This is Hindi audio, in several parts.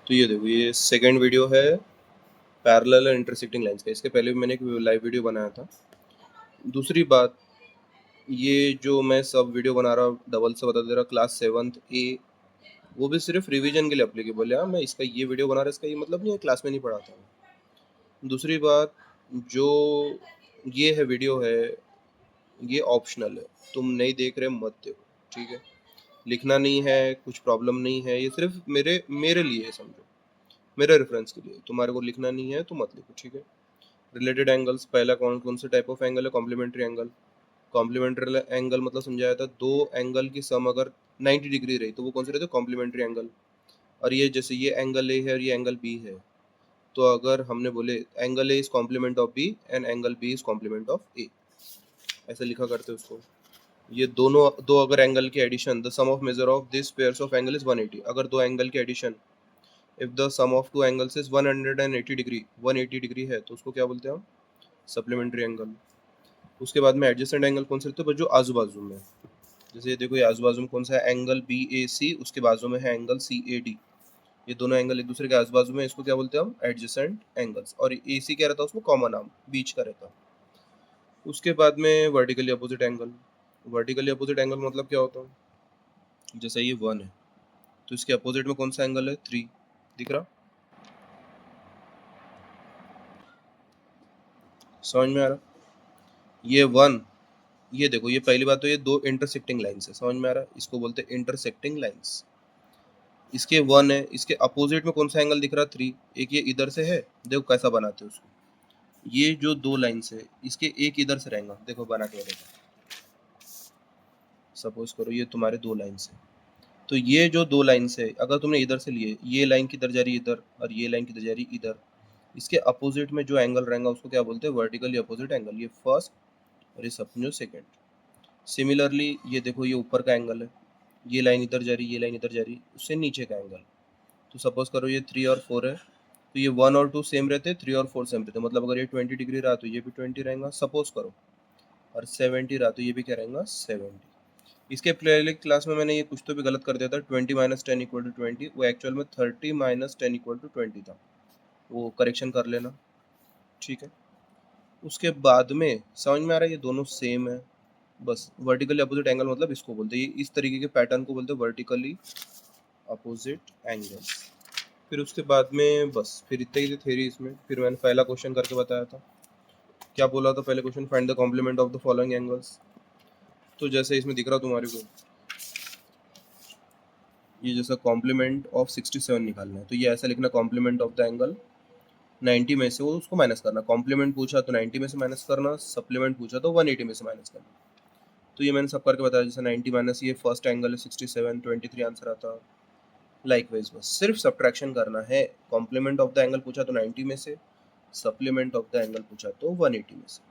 तो ये देखो, ये सेकंड वीडियो है पैरेलल एंड इंटरसेक्टिंग लाइंस का। इसके पहले भी मैंने एक लाइव वीडियो बनाया था। दूसरी बात, ये जो मैं सब वीडियो बना रहा हूँ डबल से बता दे रहा, क्लास 7th ए, वो भी सिर्फ रिवीजन के लिए अप्लीकेबल है। मैं इसका ये वीडियो बना रहा, इसका ये मतलब नहीं है क्लास में नहीं पढ़ाता हूँ। दूसरी बात, जो ये है वीडियो है, ये ऑप्शनल है, तुम नहीं देख रहे मत देखो, ठीक है। लिखना नहीं है, कुछ प्रॉब्लम नहीं है, ये सिर्फ मेरे मेरे लिए है, समझो, मेरे रेफरेंस के लिए। तुम्हारे को लिखना नहीं है तो मत लिखो, ठीक है। रिलेटेड एंगल्स, पहला कौन कौन से टाइप ऑफ एंगल है? Complementary angle. कॉम्प्लीमेंट्री एंगल मतलब समझाया था, दो एंगल की सम अगर 90 डिग्री रही तो वो कौन से रहते हैं? Complementary angle. और ये जैसे ये एंगल ए है और ये एंगल बी है, तो अगर हमने बोले angle A is complement of B and angle B is complement of A, ऐसे लिखा करते हैं उसको। ये दोनों दो अगर एंगल की addition, the sum of measure of this pairs of angle is 180। अगर दो एंगल की addition, if the sum of two angles is 180 degree, 180 degree है, तो उसको क्या बोलते हैं हम? Supplementary angle. उसके बाद में एडजेसेंट एंगल कौन से रहते हैं? जो आजू बाजू में, जैसे ये देखो, ये आजू बाजू में कौन सा है? एंगल बी ए सी, उसके बाजू में है एंगल सी ए डी। ये दोनों एंगल एक दूसरे के आजू बाजू में, इसको क्या बोलते हैं हम? Adjacent angles. और ए सी क्या रहता है उसमें? कॉमन आर्म बीच का रहता है। उसके बाद में vertically opposite angle. Vertically opposite angle मतलब क्या होता है? जैसे ये 1 है तो इसके अपोजिट में कौन सा एंगल है? 3। दिख रहा? समझ में आ रहा? ये 1, ये देखो, ये पहली बात तो ये दो इंटरसेक्टिंग लाइंस है, समझ में आ रहा है? इसको बोलते हैं इंटरसेक्टिंग लाइंस। इसके 1 है, इसके अपोजिट में कौन सा एंगल दिख रहा? 3। एक ये इधर से है, देखो कैसा बनाते हैं उसको। ये जो दो लाइंस है, इसके एक इधर से रहेगा, देखो बना के देखो। सपोज करो ये तुम्हारे दो लाइंस है, तो ये जो दो लाइंस है, अगर तुमने इधर से लिए, ये लाइन किधर जा रही है? इधर। और ये लाइन किधर जा रही है? इधर। इसके अपोजिट में जो एंगल रहेगा उसको क्या बोलते हैं? Vertically opposite angle. ये फर्स्ट और ये समझो सेकंड। सिमिलरली ये देखो, ये ऊपर का एंगल है, ये लाइन इधर जा रही है, ये लाइन इधर जा रही है, उससे नीचे का एंगल। तो सपोज करो ये 3 और 4 है, तो ये 1 और 2 सेम रहते हैं, 3 और 4 सेम रहते हैं, मतलब अगर ये 20 डिग्री रहा तो ये भी 20 रहेगा, सपोज करो। और 70 रहा तो ये भी क्या रहेगा? 70। इसके पहले क्लास में मैंने ये कुछ तो भी गलत कर दिया था, 20 माइनस 10 इक्वल टू 20, वो एक्चुअल में 30 माइनस 10 इक्वल टू 20 था, वो करेक्शन कर लेना, ठीक है। उसके बाद में समझ में आ रहा है ये दोनों सेम है, बस। वर्टिकली अपोजिट एंगल मतलब इसको बोलते हैं, इस तरीके के पैटर्न को बोलते हैं वर्टिकली अपोजिट एंगल। फिर उसके बाद में बस, फिर इतने ही थ्योरी इसमें। फिर मैंने पहला क्वेश्चन करके बताया था, क्या बोला था पहले question? Find the complement of the following angles. तो जैसे इसमें दिख रहा तुम्हारे को, ये जैसा कॉम्प्लीमेंट ऑफ 67 निकालना है, तो ये ऐसा लिखना, कॉम्प्लीमेंट ऑफ द एंगल 90 में से वो उसको माइनस करना। कॉम्प्लीमेंट पूछा तो 90 में से माइनस करना, सप्लीमेंट पूछा तो 180 में से माइनस करना। तो ये मैंने सब करके बताया, जैसे 90 माइनस ये फर्स्ट एंगल है 67, 23 आंसर आता। लाइकवाइज बस सिर्फ सब्ट्रैक्शन करना है। कॉम्प्लीमेंट ऑफ द एंगल पूछा तो 90 में से, सप्लीमेंट ऑफ द एंगल पूछा तो 180 में से।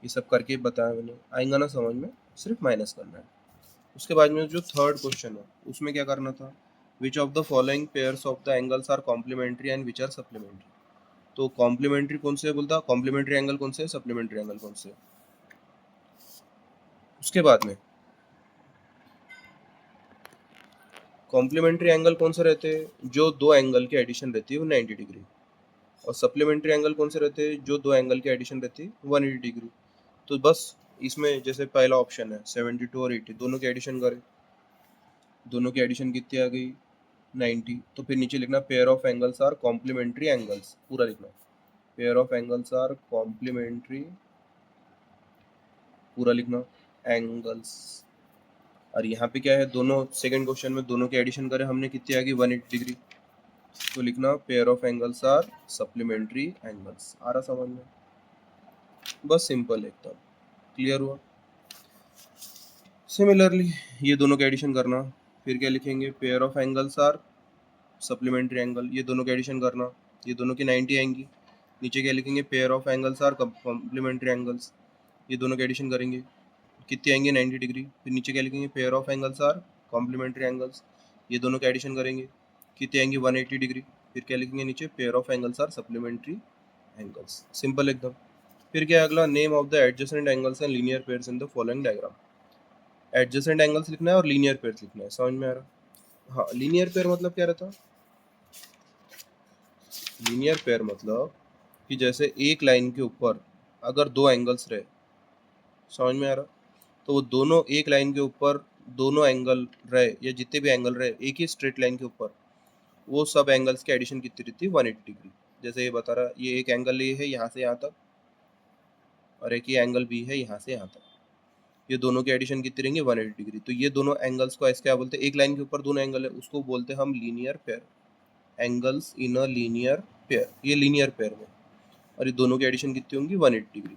ये सब करके बताया मैंने, आएगा ना समझ में? सिर्फ माइनस करना है। उसके बाद में जो थर्ड क्वेश्चन है उसमें क्या करना था? Which of the following pairs of the angles are complementary and which are supplementary. तो कॉम्प्लीमेंट्री कौन से बोलता? कॉम्प्लीमेंट्री एंगल कौन से? सप्लीमेंट्री एंगल कौन से? उसके बाद में कॉम्प्लीमेंट्री एंगल कौन से रहते हैं? जो दो एंगल की एडिशन रहती है वो 90 डिग्री। और सप्लीमेंट्री एंगल कौन से रहते हैं? जो दो एंगल की एडिशन रहती है 180 डिग्री। तो बस इसमें जैसे पहला ऑप्शन है 72 और 80, दोनों की एडिशन करें, दोनों की एडिशन कितनी आ गई? 90। तो फिर नीचे लिखना, pair of angles are complementary angles, पूरा लिखना, pair of angles are complementary, पूरा लिखना, एंगल्स। और यहाँ पे क्या है, दोनों सेकंड क्वेश्चन में दोनों की एडिशन करें हमने, कितनी आ गई? 180 डिग्री। तो लिखना, pair of angles are supplementary angles. आ रहा समझ में? बस सिंपल एकदम, क्लियर हुआ? सिमिलरली ये दोनों का एडिशन करना, फिर क्या लिखेंगे? Pair of angles are supplementary angle, ये दोनों का एडिशन करना, ये दोनों की 90 आएंगी। नीचे क्या लिखेंगे? Pair of angles are complementary angles, ये दोनों का एडिशन करेंगे, कितनी आएंगे? 90 डिग्री। फिर नीचे क्या लिखेंगे? Pair of angles are complementary angles, ये दोनों का एडिशन करेंगे, कितनी आएंगी? 180 डिग्री। फिर क्या लिखेंगे नीचे? Pair of angles are supplementary angles. Simple एकदम। फिर क्या अगला? Name of the adjacent angles and linear pairs in the following diagram. Adjacent angles लिखना है और लीनियर पेयर्स लिखना है, समझ में आ रहा? हाँ, लीनियर पेयर मतलब क्या रहता? लीनियर पेयर मतलब कि जैसे एक लाइन के ऊपर अगर दो एंगल्स रहे, समझ में आ रहा, तो वो दोनों एक लाइन के ऊपर दोनों एंगल रहे या जितने भी एंगल रहे एक ही स्ट्रेट लाइन के ऊपर, वो सब एंगल्स की एडिशन कितनी रहती है 180 डिग्री। जैसे ये बता रहा, ये एक एंगल ये है यहाँ से यहाँ तक और एक ही एंगल बी है यहाँ से यहाँ तक, ये दोनों की एडिशन कितनी रहेंगे 180 डिग्री। तो ये दोनों एंगल्स को ऐसे क्या बोलते हैं, एक लाइन के ऊपर दोनों एंगल है उसको बोलते हैं हम linear pair, angles in a linear pair, ये लीनियर पेयर में, और ये दोनों की एडिशन कितनी होंगी 180 डिग्री।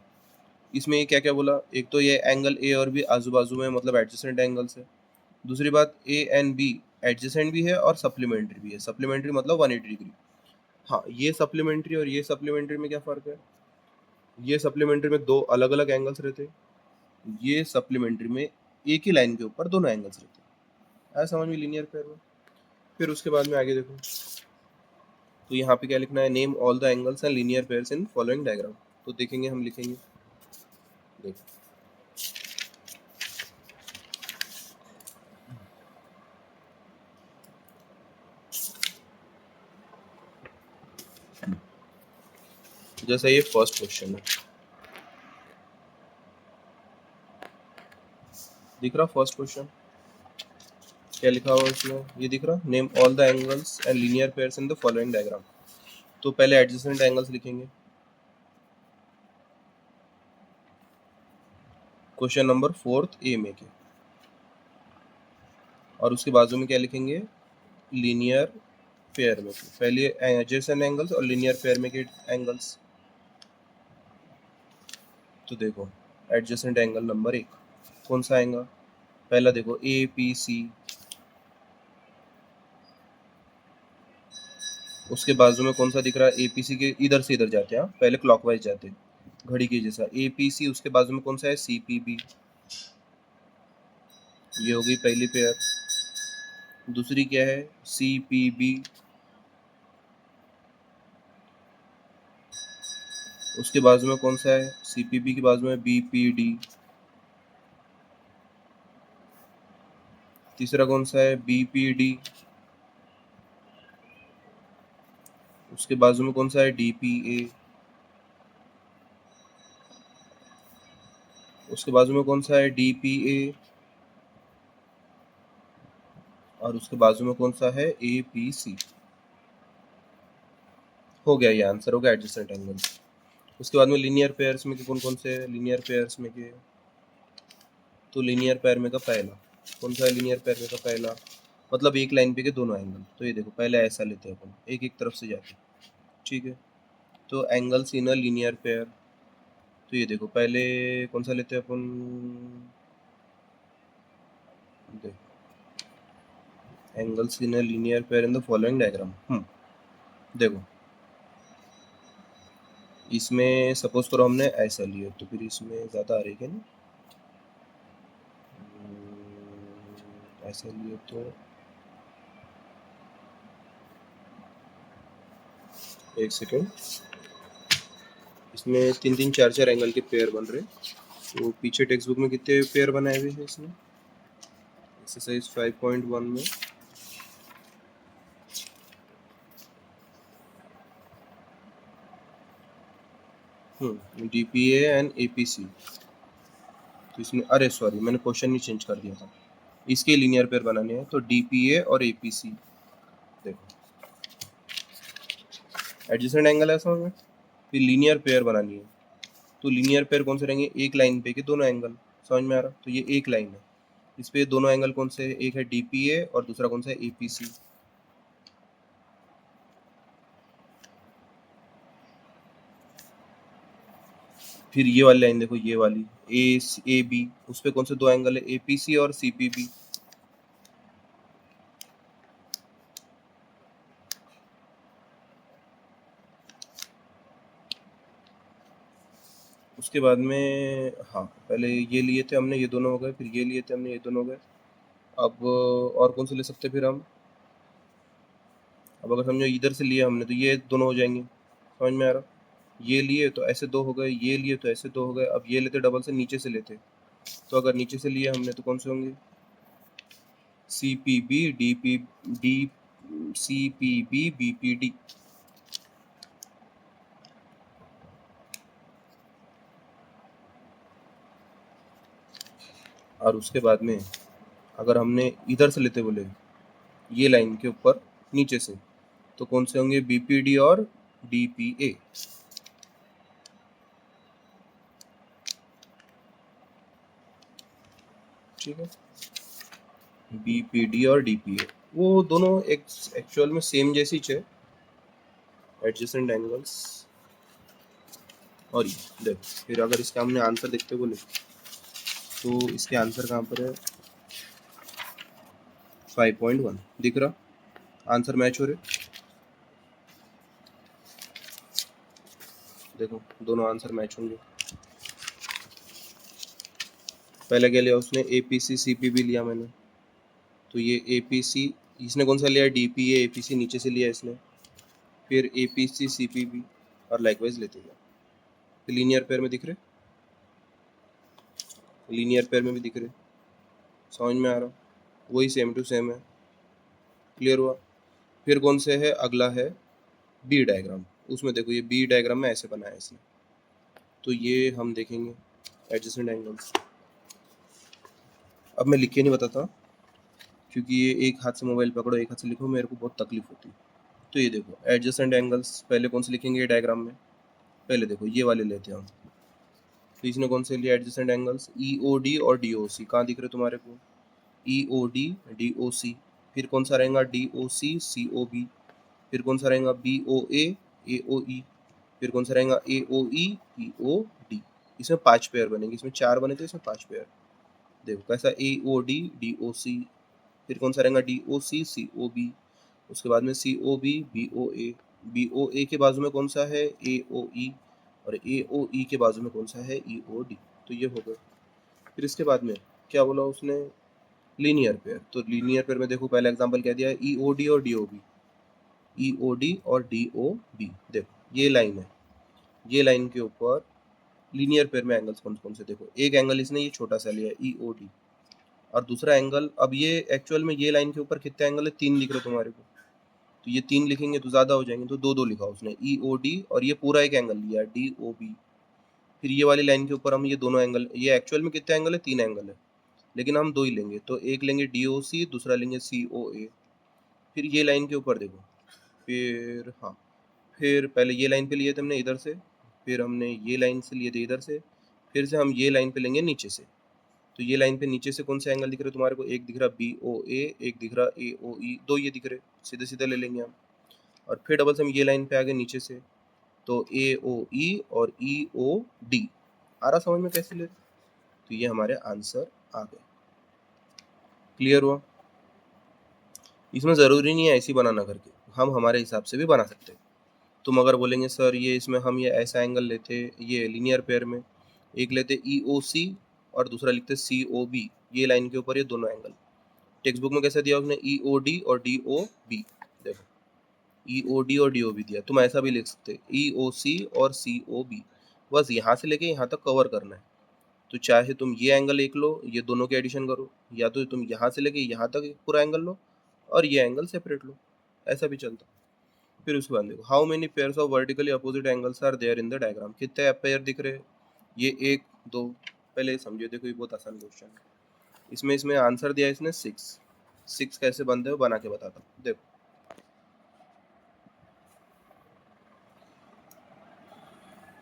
इसमें ये क्या क्या बोला, एक तो ये एंगल ए और बी आजू बाजू में मतलब एडजेसेंट एंगल्स है। दूसरी बात ए एंड बी एडजेसेंट भी है और सप्लीमेंट्री भी है, सप्लीमेंट्री मतलब 180 डिग्री। हाँ, ये सप्लीमेंट्री और ये सप्लीमेंट्री में क्या फ़र्क है, ये सप्लीमेंट्री में दो अलग अलग एंगल्स रहते हैं, ये सप्लीमेंट्री में एक ही लाइन के ऊपर दोनों एंगल्स रहते हैं। आया समझ में लीनियर पेयर में। फिर उसके बाद में आगे देखो, तो यहाँ पे क्या लिखना है, name all the angles and linear pairs in following diagram. तो देखेंगे, हम लिखेंगे, देखो जैसा ये फर्स्ट क्वेश्चन है, दिख रहा फर्स्ट क्वेश्चन क्या लिखा हुआ है इसमें, ये दिख रहा, name all the angles and linear pairs in the following diagram. तो पहले एडजेसेंट एंगल्स लिखेंगे, क्वेश्चन नंबर 4 ए में के, और उसके बाजू में क्या लिखेंगे, लीनियर पेयर में के, पहले एडजेसेंट एंगल्स और लीनियर पेयर में के एंगल्स। तो देखो एडजेसेंट एंगल नंबर 1 कौन सा आएगा, पहला देखो ए पी सी, उसके बाजू में कौन सा दिख रहा है, ए पी सी के इधर से इधर जाते हैं, पहले क्लॉकवाइज जाते हैं घड़ी के जैसा, ए पी सी, उसके बाजू में कौन सा है सी पी बी, ये होगी पहली पेयर। दूसरी क्या है सी पी बी, उसके बाजू में कौन सा है सी पी बी के बाजू में बी पी डी, तीसरा कौन सा है बी पी डी, उसके बाजू में कौन सा है डी पी ए, उसके बाजू में कौन सा है डी पी ए, और उसके बाजू में कौन सा है ए पी सी। हो गया, ये आंसर हो गया एडजेसेंट एंगल। उसके बाद में लीनियर पेयर्स में के कौन कौन से है, लीनियर पेयर्स में के, तो लीनियर पेयर में का पहला कौन सा है, लीनियर पेयर में का पहला मतलब एक लाइन पे के दोनों एंगल। तो ये देखो पहले ऐसा लेते हैं अपन, एक एक तरफ से जाके, ठीक है। तो angles in a linear pair, तो ये देखो पहले कौन सा लेते हैं अपन, देखो angles in a linear pair in the following diagram. देखो इसमें सपोज करो हमने ऐसा लिया, तो फिर इसमें ज़्यादा आ रही है ना, ऐसा लिए तो एक सेकेंड, इसमें तीन तीन चार चार एंगल के पेयर बन रहे। तो पीछे टेक्स्ट बुक में कितने पेयर बनाए हुए हैं इसमें, एक्सरसाइज 5.1 में D P A and A P C. तो इसमें, अरे सॉरी मैंने क्वेश्चन ही चेंज कर दिया था, इसके लीनियर पेयर बनाने हैं, तो डी पी ए और ए पी सी। देखो एडजेसेंट एंगल है समझ में, फिर लीनियर पेयर बनानी है, तो लीनियर पेयर कौन से रहेंगे, एक लाइन पे के दोनों एंगल, समझ में आ रहा। तो ये एक लाइन है, इस पे दोनों एंगल कौन से है, एक है डी पी ए और दूसरा कौन सा है ए पी सी। फिर ये वाली लाइन देखो, ये वाली ए बी, उस पे कौन से दो एंगल है ए पी सी और सी पी बी। उसके बाद में हाँ, पहले ये लिए थे हमने, ये दोनों हो गए, फिर ये लिए थे हमने, ये दोनों हो गए। अब और कौन से ले सकते हैं फिर हम, अब अगर समझो इधर से लिए हमने तो ये दोनों हो जाएंगे, समझ में आ रहा। ये लिए तो ऐसे दो हो गए, ये लिए तो ऐसे दो हो गए। अब ये लेते डबल से नीचे से लेते, तो अगर नीचे से लिए हमने तो कौन से होंगे, C P B D P D, C P B B P D. और उसके बाद में अगर हमने इधर से लेते बोले ये लाइन के ऊपर नीचे से, तो कौन से होंगे, बीपीडी और डीपीए। ठीक है, बीपीडी और डीपीए वो दोनों एक्चुअल में सेम जैसी है, एडजेसेंट एंगल्स। और ये देखो, फिर अगर इसका हमने आंसर देखते बोले तो इसके आंसर कहाँ पर है, 5.1 दिख रहा, आंसर मैच हो रहे। देखो दोनों आंसर मैच होंगे। पहले क्या लिया उसने, एपीसी सीपीबी लिया मैंने, तो ये एपीसी, इसने कौन सा लिया, डीपीए, एपीसी नीचे से लिया इसने, फिर एपीसी सीपीबी और लाइकवाइज लेते गया। लीनियर पेयर में दिख रहे, लीनियर पेयर में भी दिख रहे, समझ में आ रहा, वही सेम टू सेम है। क्लियर हुआ। फिर कौन से है, अगला है बी डायग्राम। उसमें देखो ये बी डायग्राम में ऐसे बनाया है इसने, तो ये हम देखेंगे एडजेसेंट एंगल्स। अब मैं लिख के नहीं बताता क्योंकि ये एक हाथ से मोबाइल पकड़ो एक हाथ से लिखो, मेरे को बहुत तकलीफ होती है। तो ये देखो एडजेसेंट एंगल्स पहले कौन से लिखेंगे डायग्राम में, पहले देखो ये वाले लेते हैं हम। तो इसने कौन से लिया एडजेसेंट एंगल्स, ईओडी और डीओसी। कहाँ दिख रहे तुम्हारे को, ईओडी डीओसी। फिर कौन सा रहेगा, डीओसी सीओबी। फिर कौन सा रहेगा, बीओए एओई। फिर कौन सा रहेगा, एओई ईओडी। इसमें 5 पेयर बनेंगे, इसमें 4 बने थे, इसमें 5 पेयर। देखो कैसा, एओडी डीओसी। फिर कौन सा रहेगा, डीओसी सीओबी। उसके बाद में सीओबी बीओए। बीओए के बाजू में कौन सा है, एओई। और एओई के बाजू में कौन सा है, ईओडी। तो ये हो गया। फिर इसके बाद में क्या बोला उसने, लीनियर पेयर। तो लीनियर पेयर में देखो पहला एग्जांपल क्या दिया है, ईओडी और डीओबी। ईओडी और डीओबी, देखो ये लाइन है, ये लाइन के ऊपर लीनियर पेयर में एंगल्स कौन कौन से, देखो एक एंगल इसने ये छोटा सा लिया है ईओडी, और दूसरा एंगल, अब ये एक्चुअल में ये लाइन के ऊपर कितने एंगल है, 3 दिख रहे तुम्हारे को, तो ये 3 लिखेंगे तो ज़्यादा हो जाएंगे, तो 2 2 लिखा उसने, ईओडी, और ये पूरा एक एंगल लिया डीओबी। फिर ये वाली लाइन के ऊपर हम ये दोनों एंगल, ये एक्चुअल में कितने एंगल है, 3 एंगल है, लेकिन हम 2 ही लेंगे, तो एक लेंगे डीओसी, दूसरा लेंगे सीओए। फिर ये लाइन के ऊपर देखो, फिर हाँ, फिर पहले ये लाइन पे लिए थे हमने इधर से, फिर हमने ये लाइन से लिए थे इधर से, फिर से हम ये लाइन पे लेंगे नीचे से। तो ये लाइन पे नीचे से कौन से एंगल दिख रहे तुम्हारे को, एक दिख रहा बी ओ ए, एक दिख रहा ए ओ ई, 2 ये दिख रहे, सीधे सीधे ले लेंगे हम। और फिर डबल से हम ये लाइन पे आ गए नीचे से, तो ए ओ ई और ई ओ डी। आ रहा समझ में कैसे ले, तो ये हमारे आंसर आ गए। क्लियर हुआ। इसमें ज़रूरी नहीं है ऐसी बनाना करके, हम हमारे हिसाब से भी बना सकते हैं। तुम अगर बोलेंगे सर ये इसमें हम ये ऐसा एंगल लेते, ये लीनियर पेयर में एक लेते ई ओ सी और दूसरा लिखते सी ओ बी, ये लाइन के ऊपर ये दोनों एंगल। टेक्स्ट बुक में कैसे दिया उसने, ई ओ डी और डी ओ बी। देखो ई ओ डी और डी ओ बी दिया, तुम ऐसा भी लिख सकते ई ओ सी और सी ओ बी, बस यहाँ से लेके यहाँ तक कवर करना है। तो चाहे तुम ये एंगल एक लो, ये दोनों के एडिशन करो, या तो तुम यहाँ से लेके यहाँ तक एक पूरा एंगल लो और ये एंगल सेपरेट लो, ऐसा भी चलता। फिर उसके बाद देखो, how many pairs of vertically opposite angles are there in the diagram. कितने पेयर दिख रहे हैं, ये 1 2। पहले समझिए, देखो ये बहुत आसान क्वेश्चन है। इसमें इसमें आंसर दिया इसने 6। 6 कैसे बनते हो बना के बताता हूँ। देखो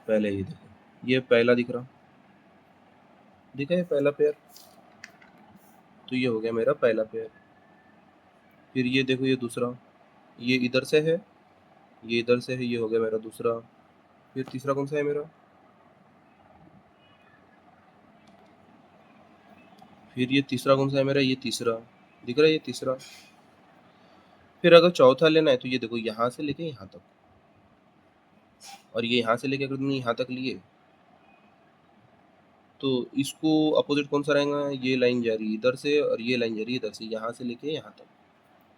पहले ये देखो, ये पहला दिख रहा, दिखा है पहला पेयर, तो ये हो गया मेरा पहला पेयर। फिर ये देखो ये दूसरा, ये इधर से है, ये इधर से है, ये हो गया मेरा दूसरा। फिर तीसरा कौन सा है मेरा, फिर ये तीसरा कौन सा है मेरा, ये तीसरा दिख रहा है, ये तीसरा। फिर अगर चौथा लेना है तो ये देखो यहाँ से लेके यहाँ तक, और ये यहाँ से लेके अगर तुमने यहाँ तक लिए तो इसको अपोजिट कौन सा रहेगा, ये लाइन जा रही है इधर से और ये लाइन जा रही है इधर से, यहाँ से लेके यहाँ तक,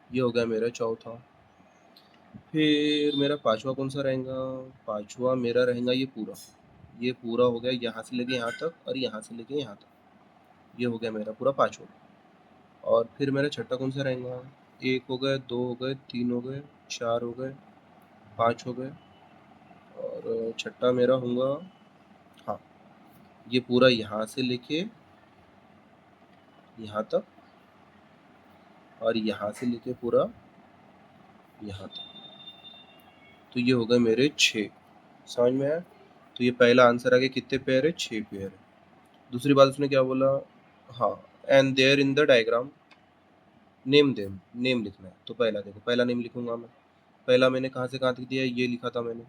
ये हो गया मेरा चौथा। फिर मेरा पांचवा कौन सा रहेगा, पांचवा मेरा रहेगा ये पूरा हो गया यहाँ से लेके यहाँ तक और यहाँ से लेके यहाँ तक, ये हो गया मेरा पूरा पांचवा। और फिर मेरा छठा कौन सा रहेगा, 1 हो गए, 2 हो गए, 3 हो गए, 4 हो गए, 5 हो गए, और छठा मेरा होगा, हाँ, ये पूरा यहाँ से लेके यहाँ तक, और यहाँ से लेके पूरा यहाँ तक। तो ये हो गए मेरे 6। समझ में आया? तो ये पहला आंसर आ गया, कितने पेयर है? 6 पेयर है। दूसरी बात उसने क्या बोला? हाँ, and there in the diagram name them, name लिखना है। तो पहला देखो, पहला नेम लिखूंगा मैं। पहला मैंने कहाँ से कहाँ तक दिया? ये लिखा था मैंने,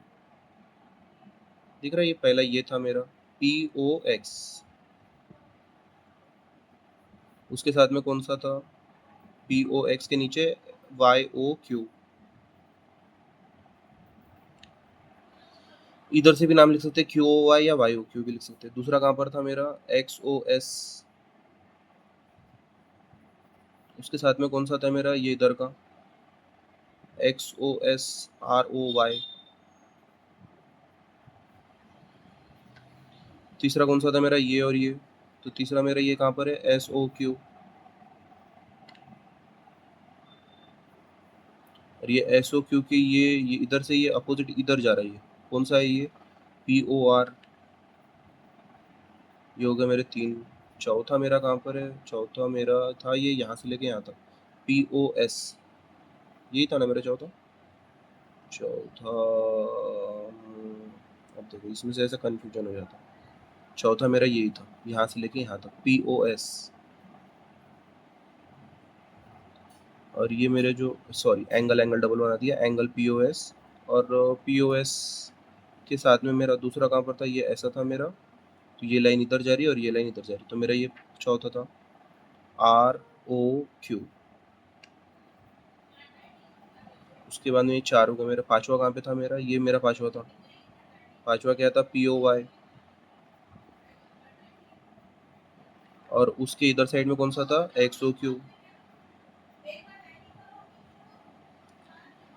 दिख रहा है? ये पहला ये था मेरा POX। उसके साथ में कौन सा था? POX के नीचे YOQ। इधर से भी नाम लिख सकते हैं, QOY या YOQ भी लिख सकते हैं। दूसरा कहाँ पर था मेरा? XOS। उसके साथ में कौन सा था मेरा? ये इधर का XOSROY। तीसरा कौन सा था मेरा? ये और ये। तो तीसरा मेरा ये कहाँ पर है? SOQ। और ये SOQ की ये इधर से ये अपोजिट इधर जा रही है। कौन सा है ये? POR। ये हो गया मेरे 3। चौथा मेरा कहाँ पर है? चौथा मेरा था ये यहाँ से लेके यहाँ तक, POS। यही था ना मेरा चौथा? चौथा अब देखो इसमें से ऐसा कन्फ्यूजन हो जाता। चौथा मेरा यही था, यहाँ से लेके यहाँ तक, POS। और ये मेरे जो सॉरी एंगल डबल बना दिया, एंगल POS। और POS के साथ में मेरा दूसरा कहाँ पर था? ये ऐसा था मेरा। तो ये लाइन इधर जा रही है और ये लाइन इधर जा रही है। तो मेरा ये चौथा था ROQ। उसके बाद में ये 4 हो गया मेरा। पांचवा कहाँ पे था मेरा? ये मेरा पांचवा था। पांचवा क्या था? POY। और उसके इधर साइड में कौन सा था? XOQ।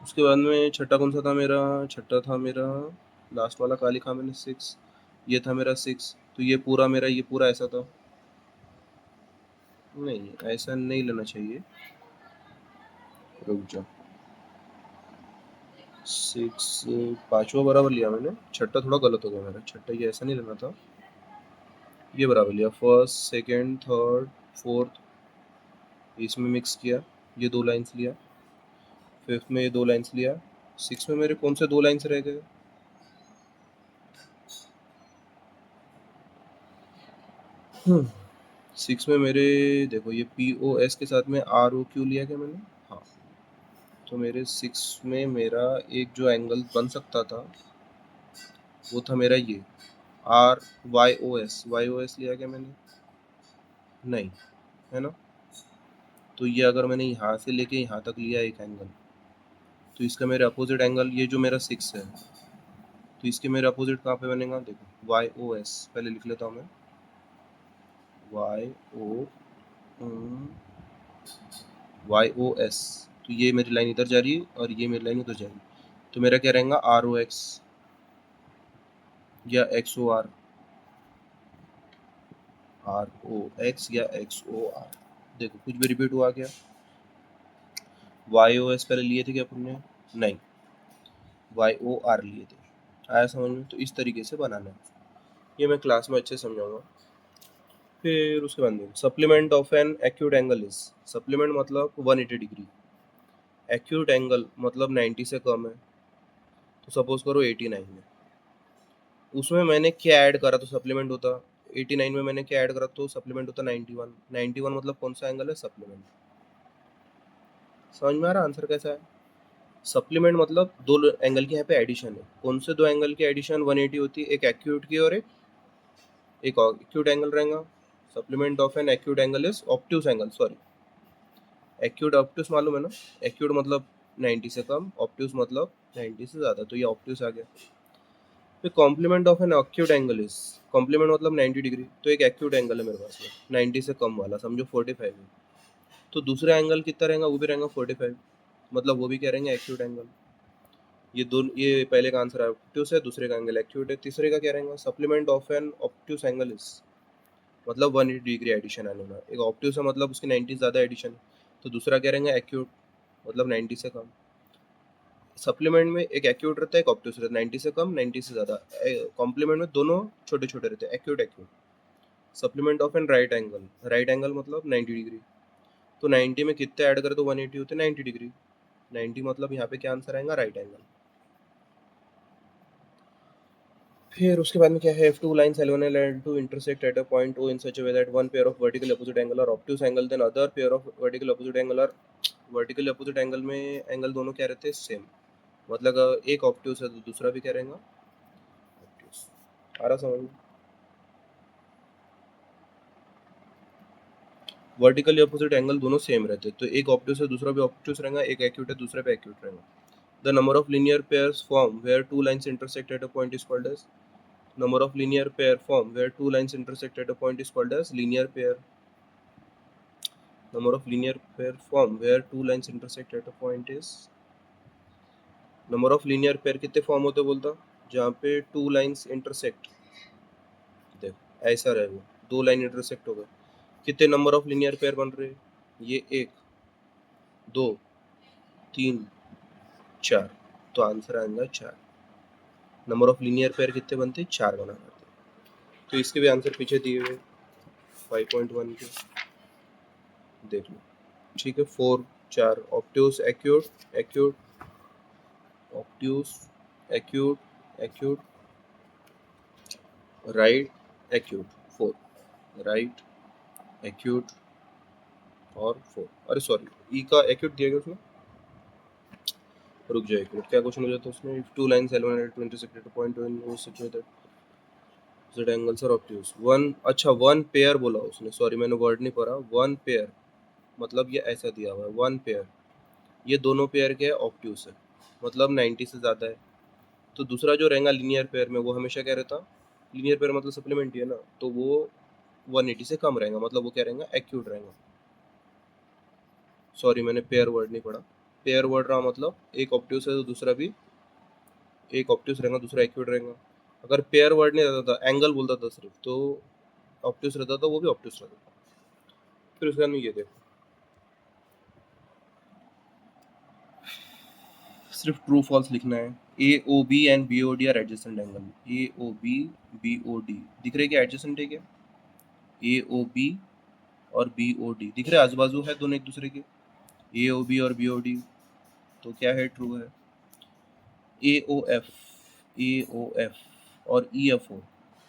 उसके बाद में छठा कौन सा था मेरा? छठा था मेरा लास्ट वाला, का लिखा मैंने? 6। ये था मेरा 6। तो ये पूरा मेरा, ये पूरा ऐसा था। नहीं, ऐसा नहीं लेना चाहिए, रुक जा। 6 पांचवा बराबर लिया मैंने, छठा थोड़ा गलत हो गया मेरा। छठा ये ऐसा नहीं लेना था, ये बराबर लिया। फर्स्ट, सेकंड, थर्ड, फोर्थ इसमें मिक्स किया, ये 2 लाइन्स लिया। फिफ्थ में ये 2 लाइन्स लिया। 6 में मेरे कौन से 2 लाइन्स रह गए? 6 में मेरे देखो, ये POS के साथ में ROQ लिया क्या मैंने? हाँ। तो मेरे 6 में मेरा एक जो एंगल बन सकता था वो था मेरा ये YOS लिया क्या मैंने? नहीं, है ना? तो ये अगर मैंने यहाँ से लेके यहाँ तक लिया एक एंगल, तो इसका मेरे अपोजिट एंगल ये जो मेरा 6 है, तो इसके मेरे अपोजिट कहाँ पे बनेगा? देखो YOS पहले लिख लेता हूँ मैं। YOS। तो ये मेरी लाइन इधर जा रही है और ये मेरी लाइन उधर जा रही है। तो मेरा क्या रहेगा? ROX या XOR। ROX या XOR। देखो कुछ भी रिपीट हुआ क्या? YOS पहले लिए थे क्या अपन ने? नहीं, YOR लिए थे। आया समझ में? तो इस तरीके से बनाना है, ये मैं क्लास में अच्छे समझाऊंगा। फिर उसके बाद में supplement of an acute angle is, supplement मतलब 180 डिग्री, एक्यूट एंगल मतलब 90 से कम है। तो सपोज करो 89 में, उसमें मैंने क्या ऐड करा तो सप्लीमेंट होता? 89 में मैंने क्या ऐड करा तो सप्लीमेंट होता 91। 91 मतलब कौन सा एंगल है? सप्लीमेंट। समझ में आ रहा आंसर कैसा है? सप्लीमेंट मतलब 2 एंगल की यहाँ पे एडिशन है। कौन से 2 एंगल की एडिशन 180 होती है? एक एक्यूट की और एक एक्यूट एंगल रहेगा। Supplement of an acute angle is obtuse angle, sorry acute obtuse मालूम है ना? एक्यूट मतलब 90 से कम, ऑब्ट्यूस मतलब 90 से ज़्यादा, तो ये ऑब्ट्यूस आ गया। फिर complement of an acute angle is, complement मतलब 90 डिग्री, तो एक एक्यूट एंगल है मेरे पास में 90 से कम वाला, समझो 45 है। तो दूसरा एंगल कितना रहेगा? वो भी रहेगा 45, मतलब वो भी क्या रहेंगे? Acute angle. ये दोनों, ये पहले का आंसर ऑब्ट्यूस है, दूसरे का एंगल एक्यूट है। तीसरे का क्या रहेगा? Supplement of an obtuse angle is, मतलब 180 डिग्री एडिशन आने वाला। एक ऑब्ट्यूस है मतलब उसकी 90 ज़्यादा एडिशन, तो दूसरा क्या रहेगा? एक्यूट, मतलब 90 से कम। सप्लीमेंट में एक एक्यूट रहता है, एक ऑब्ट्यूस रहता है, 90 से कम 90 से ज़्यादा। कॉम्प्लीमेंट में दोनों छोटे छोटे रहते हैं, acute acute. Supplement of an right angle, right angle मतलब 90 डिग्री, तो 90 में कितने ऐड करें तो 180 होते हैं, 90 डिग्री, 90 मतलब यहाँ पे क्या आंसर आएगा, राइट एंगल। फिर उसके बाद में क्या है, if two lines L1 and L2 intersect at a point O in such a way that one pair of vertical opposite angle are obtuse angle, then other pair of vertical opposite angle are vertical opposite angle में एंगल दोनों क्या रहते हैं, सेम, मतलब एक ऑब्ट्यूस है तो दूसरा भी क्या रहेगा, ऑब्ट्यूस। आ रहा समझ में? वर्टिकली अपोजिट एंगल दोनों सेम रहते हैं, तो एक ऑब्ट्यूस है दूसरा भी ऑब्ट्यूस रहेगा, एक एक्यूट है दूसरा भी एक्यूट रहेगा। The number of linear pairs form where two lines intersect at a point is called as, number of linear pair form where two lines intersect at a point is called as linear pair। Number of linear pair form where two lines intersect at a point is, number of linear pair कितने फॉर्म होते बोलता, जहाँ पे टू लाइंस इंटरसेक्ट, देखो ऐसा रहे, वो दो लाइन इंटरसेक्ट हो गए, कितने नंबर ऑफ लिनियर पेयर बन रहे, ये एक, दो, तीन, चार, तो आंसर आएगा चार। नंबर ऑफ लिनियर पेयर कितने बनते, चार बना करते, तो इसके भी आंसर पीछे दिए हुए 5.1 के, देख लो, ठीक है। 4, 4 obtuse acute acute, obtuse acute acute, right acute, 4 right acute और 4, अरे सॉरी ई का एक्यूट दिया गया उसमें, रुक जाए एक मिनट, क्या क्वेश्चन हो जाता है उसमें, if two lines L1 and L2 intersect at a point when O such a way that Z angles are obtuse, one, अच्छा वन पेयर बोला उसने, सॉरी मैंने वर्ड नहीं पढ़ा, वन पेयर मतलब ये ऐसा दिया हुआ है, वन पेयर, ये दोनों पेयर के ऑब्ट्यूस है, मतलब 90 से ज़्यादा है, तो दूसरा जो रहेगा लीनियर पेयर में वो हमेशा क्या रहता, लीनियर पेयर मतलब सप्लीमेंट्री है ना, तो वो 180 से कम रहेगा, मतलब वो क्या रहेगा, एक्यूट रहेगा। सॉरी मैंने पेयर वर्ड नहीं पढ़ा, पेयर वर्ड रहा मतलब एक ऑब्ट्यूस है तो दूसरा भी एक ऑब्ट्यूस रहेगा दूसरा एक्यूट रहेगा। अगर पेयर वर्ड नहीं रहता था, एंगल बोलता था सिर्फ, तो ऑब्ट्यूस रहता था, वो भी ऑब्ट्यूस रहता था। फिर उसके बाद में ये देखो, सिर्फ ट्रू फॉल्स लिखना है। A O B and B O D are adjacent angle, A O B O D दिख रहे क्या, एडजेसेंट है क्या, ए ओ बी और बी ओ डी दिख रहे आजू बाजू है दोनों एक दूसरे के, ए ओ बी और बी ओ डी, तो क्या है, ट्रू है। A O F, A O F और ई एफ ओ,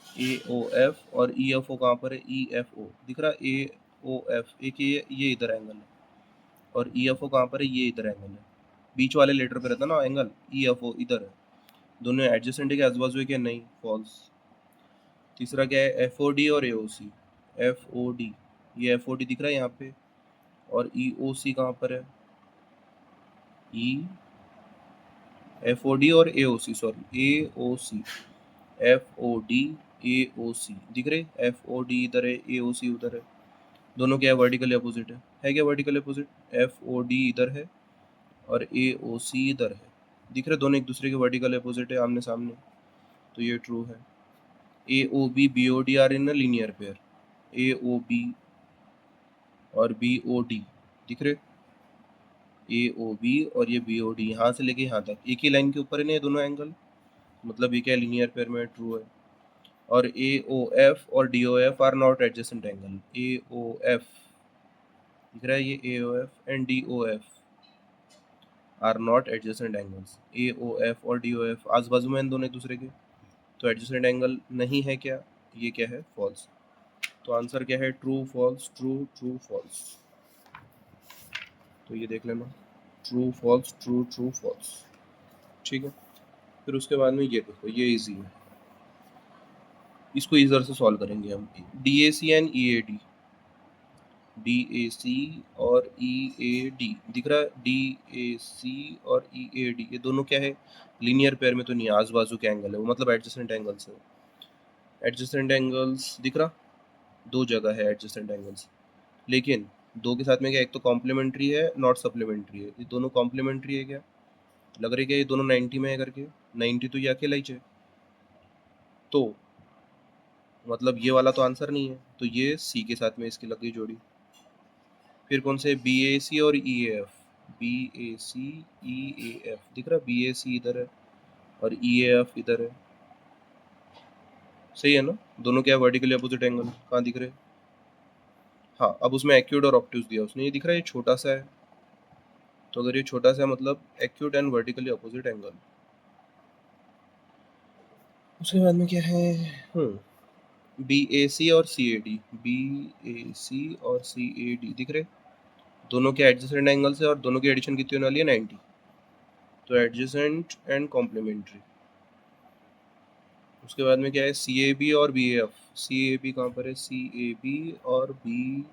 ए ओ एफ और ई एफ ओ कहाँ पर है, ई एफ ओ दिख रहा, ए ओ एफ एक ये इधर एंगल है, और ई एफ ओ कहाँ पर है, ये इधर एंगल है, बीच वाले लेटर पे रहता ना एंगल, ई एफ ओ इधर है, दोनों एडजेसेंट है क्या, आजू बाजू है क्या, नहीं, फॉल्स। तीसरा क्या है, एफ ओ डी और A O C, F O D, ये एफ ओ डी दिख रहा है यहाँ पे, और ई ओ सी कहाँ पर है, ई एफ ओ डी और A O C, sorry A O C, F O D A O C दिख रहे, एफ ओ डी इधर है, ए ओ सी उधर है, दोनों क्या है, वर्टिकली अपोजिट है क्या, vertically opposite, F O D इधर है और ए ओ सी इधर है, दिख रहे दोनों एक दूसरे के वर्टिकली अपोजिट है, आमने सामने, तो ये ट्रू है। A O B B O D are in a linear pair, A O B और बी ओ डी दिख रहे, ए ओ बी और ये बी ओ डी, यहाँ से लेके यहाँ तक एक ही लाइन के ऊपर है ना ये दोनों एंगल, मतलब ये क्या लीनियर पेयर में ट्रू है। और ए ओ एफ और D O F are not adjacent angle, A O F दिख रहा है ये, A O F and D O F are not adjacent angles, A O F और डी ओ एफ आजू बाजू में दोनों एक दूसरे के, तो एडजेसेंट एंगल नहीं है क्या, ये क्या है, फॉल्स। तो आंसर क्या है, true false true true false, तो ये देख लेना, true false true true false, ठीक है। फिर उसके बाद में ये देखो, ये इजी है, इसको इधर से सॉल्व करेंगे हम, D A C and E A D, D A C और ई ए डी दिख रहा है, डी ए सी और ई ए डी ये दोनों क्या है, लीनियर पेयर में तो नहीं, आजू बाजू के एंगल है वो, मतलब एडजेसेंट एंगल्स है, एडजेसेंट एंगल्स दिख रहा, दो जगह है एडजेसेंट एंगल्स, लेकिन दो के साथ में क्या, एक तो कॉम्प्लीमेंट्री है नॉट सप्लीमेंट्री है, ये दोनों कॉम्प्लीमेंट्री है क्या, लग रही क्या ये दोनों 90 में है करके, 90 तो ये अकेला ही है, तो मतलब ये वाला तो आंसर नहीं है, तो ये सी के साथ में इसकी लग गई जोड़ी। फिर कौन से, बी ए सी और E A F, B A C E A F दिख रहा, बी ए सी इधर है और ई ए एफ इधर है, सही है ना? दोनों क्या है, वर्टिकली अपोजिट एंगल। कहाँ दिख रहे? हाँ, अब उसमें एक्यूट और ऑब्ट्यूज दिया उसने। ये दिख रहा है, ये छोटा सा है, तो अगर ये छोटा सा है मतलब acute and vertically opposite angle. उसके बाद में क्या है, बी ए सी और सी A D, B A C और सी ए डी दिख रहे, दोनों के एडजेसेंट एंगल्स है और दोनों की एडिशन कितनी होने वाली है, 90। तो एडजेसेंट एंड कॉम्प्लीमेंट्री। उसके बाद में क्या है, सी ए बी और B A F. C A B कहाँ पर है, सी ए बी और बी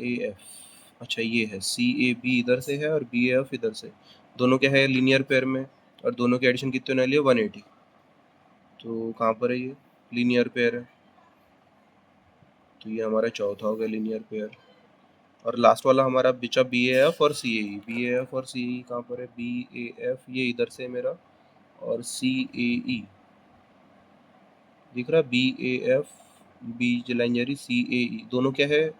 ए एफ। अच्छा ये है, सी ए बी इधर से है और बी ए एफ इधर से। दोनों क्या है, लीनियर पेयर में, और दोनों की एडिशन कितने होने वाली है, 180। तो कहाँ पर है ये, लीनियर पेयर है, तो ये हमारा चौथा हो गया लीनियर पेयर। और लास्ट वाला हमारा बिचा बी ए एफ और सी ए ई। बी ए एफ और सी ए ई कहाँ पर है, बी ए एफ ये इधर से है मेरा, और सी ए ई दिख रहा है, B A F, B line जा रही, सी ए ई, दोनों क्या है,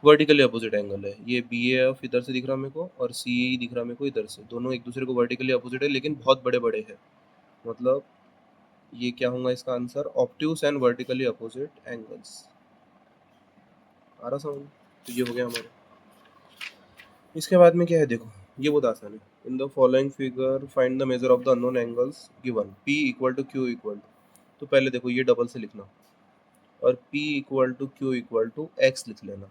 वर्टिकली अपोजिट एंगल है। ये बी ए एफ इधर से दिख रहा है मेरे को, और सी ए ई दिख रहा है मेरे को इधर से। दोनों एक दूसरे को वर्टिकली अपोजिट है, लेकिन बहुत बड़े बड़े हैं। मतलब ये क्या होगा इसका answer, obtuse and vertically opposite angles. आ रहा समझ? तो ये हो गया हमारा। इसके बाद में क्या है, देखो ये बहुत आसान है। In the following figure find the measure of the unknown angles given, P equal to Q equal to. तो पहले देखो ये डबल से लिखना, और P equal to Q equal to X लिख लेना।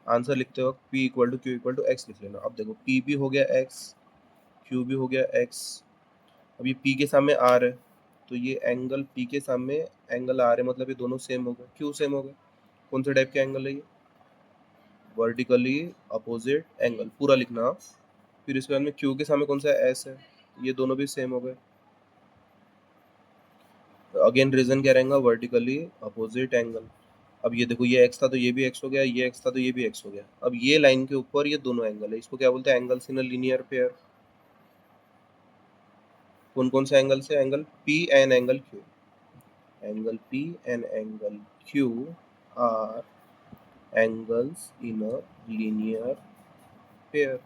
आंसर लिखते वक्त P equal to Q equal to X लिख लेना। अब देखो P भी हो गया X, Q भी हो गया X। अब ये P के सामने R है, तो ये एंगल P के सामने एंगल R है, मतलब ये दोनों सेम हो गए। क्यों सेम हो गए, कौन से टाइप के एंगल है ये, वर्टिकली अपोजिट एंगल, पूरा लिखना। फिर इसके बाद में Q के सामने कौन सा S है, ये दोनों भी सेम हो गए। अगेन रीजन क्या रहेगा, वर्टिकली अपोजिट एंगल। अब ये देखो ये x था तो ये भी x हो गया, ये x था तो ये भी x हो गया। अब ये लाइन के ऊपर ये दोनों एंगल है, इसको क्या बोलते हैं, angles in a linear pair. कौन कौन से एंगल से, angle P and angle Q। Angle P and angle Q are angles in a linear pair.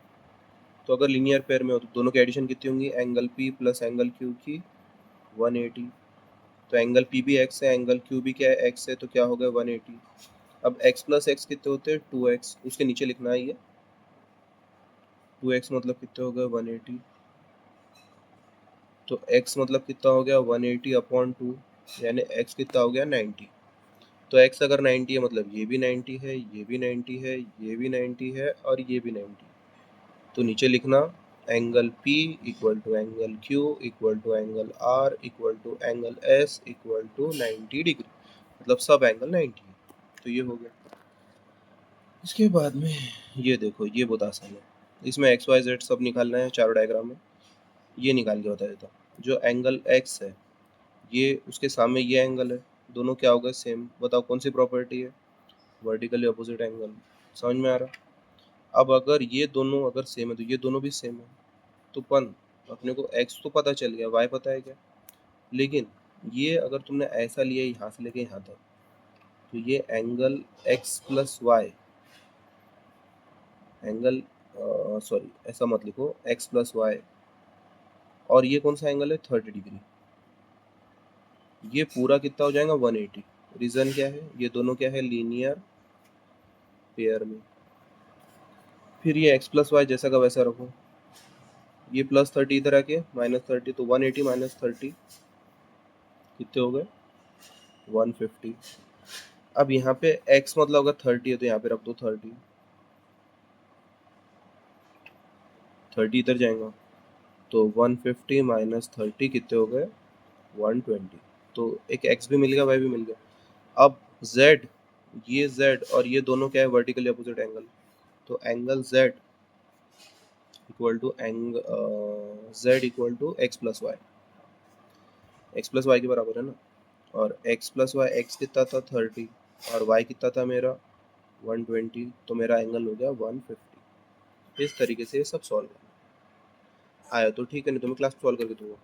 तो अगर लीनियर पेयर में हो तो दोनों की एडिशन कितनी होंगी, angle P plus angle Q की 180। तो एंगल P भी x है, एंगल Q भी क्या है, x है, तो क्या हो गया 180। अब x प्लस एक्स कितने होते हैं, 2x। उसके नीचे लिखना है ये 2x मतलब कितने हो गए 180। तो x मतलब कितना हो गया 180 अपॉन 2, यानी x कितना हो गया 90। तो x अगर 90 है मतलब ये भी 90 है, ये भी 90 है, ये भी 90 है, और ये भी 90। तो नीचे लिखना angle P equal to angle Q equal to angle R equal to angle S equal to 90 degree, मतलब सब एंगल 90 है। तो ये हो गया। इसके बाद में ये देखो ये बहुत आसान है, इसमें एक्स वाई जेड सब निकालना है चारों डायग्राम में। ये निकाल के बता देता हूँ, जो एंगल एक्स है ये उसके सामने ये एंगल है, दोनों क्या हो गए सेम। बताओ कौन सी प्रॉपर्टी है, वर्टिकली अपोजिट एंगल। समझ में आ रहा? अब अगर ये दोनों अगर सेम है तो ये दोनों भी सेम है, तो अपने को एक्स तो पता चल गया, वाई पता है क्या। लेकिन ये अगर तुमने ऐसा लिया यहाँ से लेके यहाँ तक, तो ये angle x plus y, angle sorry ऐसा मत लिखो, एक्स प्लस वाई, और ये कौन सा एंगल है 30 डिग्री। ये पूरा कितना हो जाएगा 180। रीज़न क्या है, ये दोनों क्या है लीनियर पेयर में। फिर ये x प्लस वाई जैसा का वैसा रखो, ये प्लस 30 इधर आके माइनस 30, तो 180 माइनस 30 कितने हो गए 150। अब यहाँ पे x मतलब अगर 30 है तो यहाँ पे रख दो 30, 30 इधर जाएगा, तो 150 माइनस 30 कितने हो गए 120। तो एक x भी मिल गया, y भी मिल गया। अब z, ये z और ये दोनों क्या है, वर्टिकली अपोजिट एंगल। तो angle z equal to z equal to x plus y, x plus y के बराबर है ना। और x प्लस वाई, एक्स कितना था 30 और y कितना था मेरा 120, तो मेरा एंगल हो गया 150। इस तरीके से ये सब सॉल्व करना आया तो ठीक है, नहीं तो मैं क्लास सॉल्व करके दूंगा।